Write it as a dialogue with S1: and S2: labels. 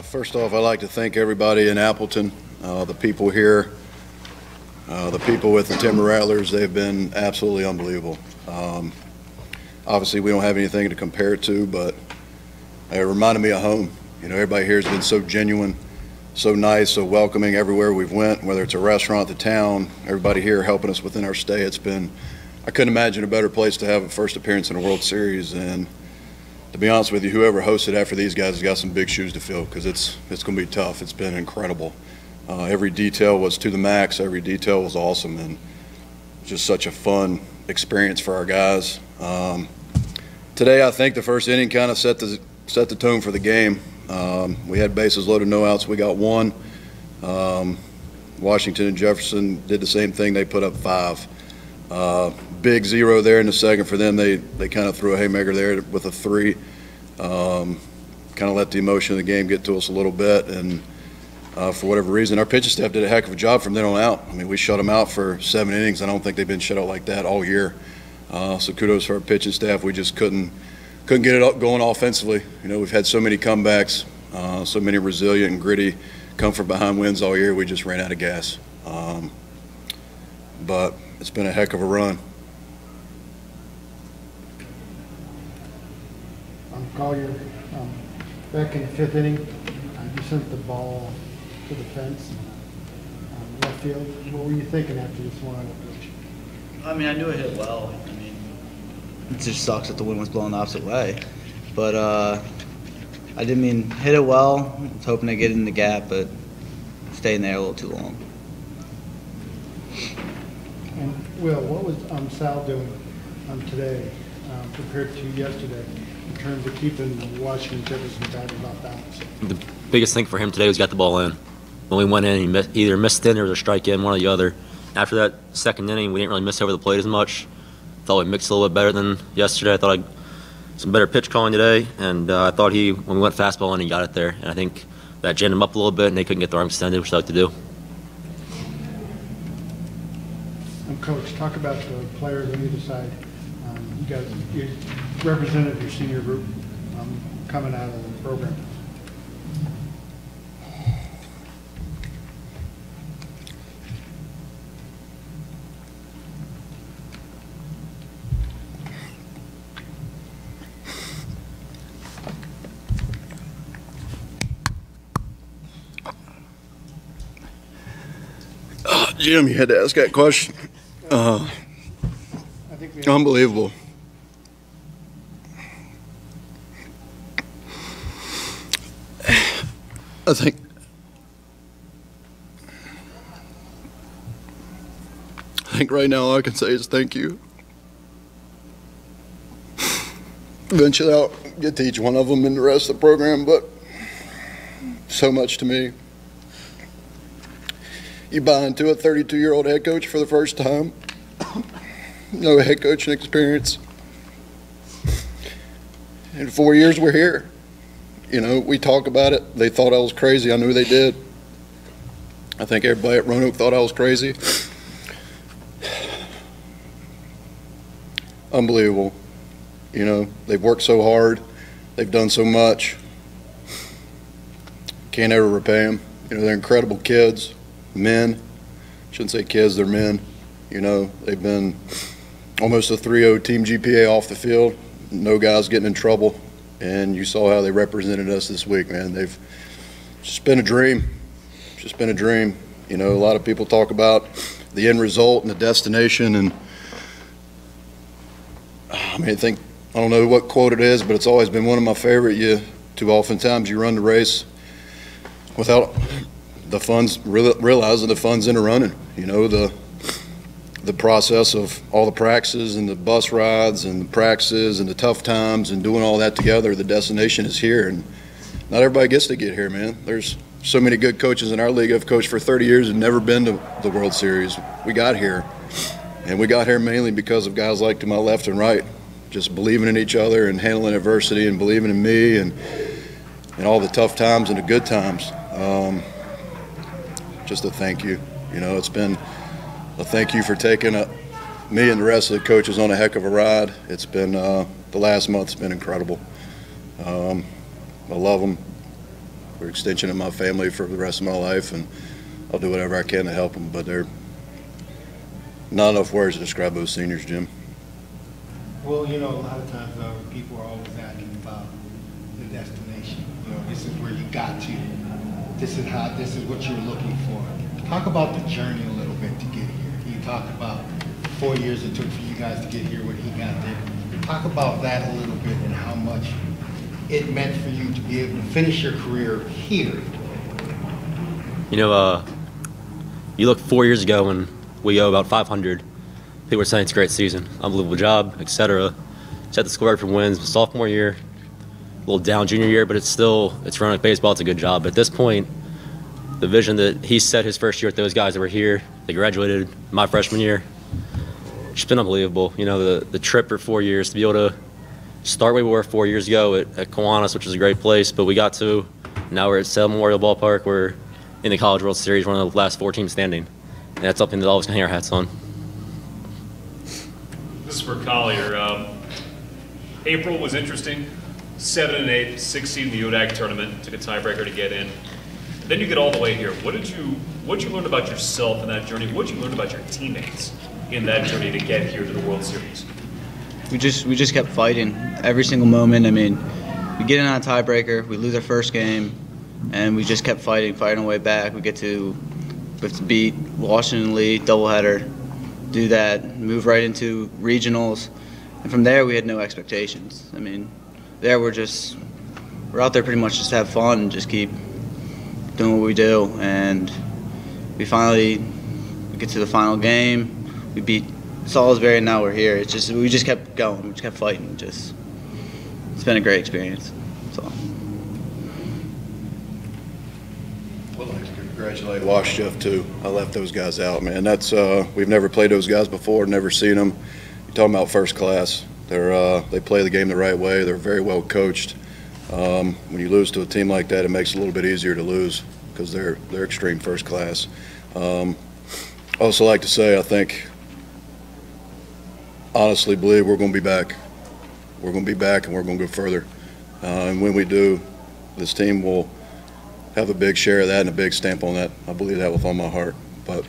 S1: First off, I'd like to thank everybody in Appleton, the people here, the people with the Timber Rattlers. They've been absolutely unbelievable. Obviously, we don't have anything to compare it to, but it reminded me of home. You know, everybody here has been so genuine, so nice, so welcoming everywhere we've went, whether it's a restaurant, the town, everybody here helping us within our stay. It's been, I couldn't imagine a better place to have a first appearance in a World Series. And to be honest with you, whoever hosted after these guys has got some big shoes to fill, because it's going to be tough. It's been incredible. Every detail was to the max. Every detail was awesome, and just such a fun experience for our guys. Today, I think the first inning kind of set the tone for the game. We had bases loaded, no outs. We got one. Washington and Jefferson did the same thing. They put up 5. Big 0 there in the second for them. They kind of threw a haymaker there with a 3. Kind of let the emotion of the game get to us a little bit, and for whatever reason, our pitching staff did a heck of a job from then on out. I mean, we shut them out for 7 innings. I don't think they've been shut out like that all year. So kudos for our pitching staff. We just couldn't get it up going offensively. You know, we've had so many comebacks, so many resilient and gritty come from behind wins all year. We just ran out of gas. But it's been a heck of a run.
S2: Collier, back in the 5th inning, you sent the ball to the fence, left field. What were you thinking after you swung on the pitch?
S3: I mean, I knew it hit well. I mean, it just sucks that the wind was blowing the opposite way. But I didn't mean hit it well. I was hoping to get in the gap, but staying there a little too long.
S2: And Will, what was Sal doing today compared to yesterday in terms of keeping Washington Jefferson batting off balance?
S4: The biggest thing for him today was get the ball in. When we went in, he either missed in or a strike in, one or the other. After that second inning, we didn't really miss over the plate as much. Thought we mixed a little bit better than yesterday. I thought I some better pitch calling today, and I thought when we went fastball in, he got it there. And I think that jammed him up a little bit, and they couldn't get the arm extended, which they like to do.
S2: Coach, talk about the players on either side. You represented your senior group coming out of the program.
S1: Jim, you had to ask that question. Unbelievable. I think right now all I can say is thank you. Eventually I'll get to each one of them in the rest of the program, but so much to me. You buy into a 32-year-old head coach for the first time. No head coaching experience. In 4 years, we're here. You know, we talk about it. They thought I was crazy. I knew they did. I think everybody at Roanoke thought I was crazy. Unbelievable. You know, they've worked so hard. They've done so much. Can't ever repay them. You know, they're incredible kids. Men, shouldn't say kids, they're men. You know, they've been almost a 3-0 team GPA off the field. No guys getting in trouble. And you saw how they represented us this week, man. They've just been a dream. It's just been a dream. You know, a lot of people talk about the end result and the destination. And I mean, I don't know what quote it is, but it's always been one of my favorite. Too oftentimes you run the race without the funds, realizing the funds in the running. You know, the process of all the practices and the bus rides and the practices and the tough times and doing all that together, the destination is here. And not everybody gets to get here, man. There's so many good coaches in our league. I've coached for 30 years and never been to the World Series. We got here. And we got here mainly because of guys like to my left and right, just believing in each other and handling adversity and believing in me and all the tough times and the good times. Just a thank you. You know, it's been a thank you for taking me and the rest of the coaches on a heck of a ride. It's been the last month's been incredible. I love them. They're an extension of my family for the rest of my life, and I'll do whatever I can to help them. But they're not enough words to describe those seniors, Jim.
S5: Well, you know, a lot of times people are always asking about the destination. You know, this is where you got to. This is what you're looking for. Talk about the journey a little bit to get here. You talked about 4 years it took for you guys to get here when he got there. Talk about that a little bit and how much it meant for you to be able to finish your career here.
S4: You know, you look 4 years ago when we go about 500. People were saying it's a great season, unbelievable job, etc. Set the score for wins. Sophomore year, a little down junior year, but it's Roanoke baseball. It's a good job. But at this point, the vision that he set his first year with those guys that were here, they graduated my freshman year. It's been unbelievable. You know, the trip for 4 years to be able to start where we were 4 years ago at Kiwanis, which is a great place, but we got to now we're at Salem Memorial Ballpark. We're in the College World Series, one of the last 4 teams standing, and that's something that all of us can hang our hats on.
S6: This is for Collier. April was interesting. 7-8, 6 seed in the UDAC tournament, took a tiebreaker to get in. Then you get all the way here. What'd you learn about yourself in that journey? What'd you learn about your teammates in that journey to get here to the World Series?
S3: We just kept fighting every single moment. I mean, we get in on a tiebreaker, we lose our first game, and we just kept fighting our way back. We have to beat Washington Lee, doubleheader, do that, move right into regionals, and from there we had no expectations. I mean, there we're out there pretty much just to have fun and just keep doing what we do. And we get to the final game, we beat Salisbury, and now we're here. We just kept going, we just kept fighting. It's been a great experience. So.
S1: Well, I'd like to congratulate Wash Jeff too. I left those guys out, man. That's we've never played those guys before, never seen them. You're talking about first class. They play the game the right way. They're very well coached. When you lose to a team like that, it makes it a little bit easier to lose because they're extreme first class. I also like to say I honestly believe we're going to be back. We're going to be back, and we're going to go further. And when we do, this team will have a big share of that and a big stamp on that. I believe that with all my heart. But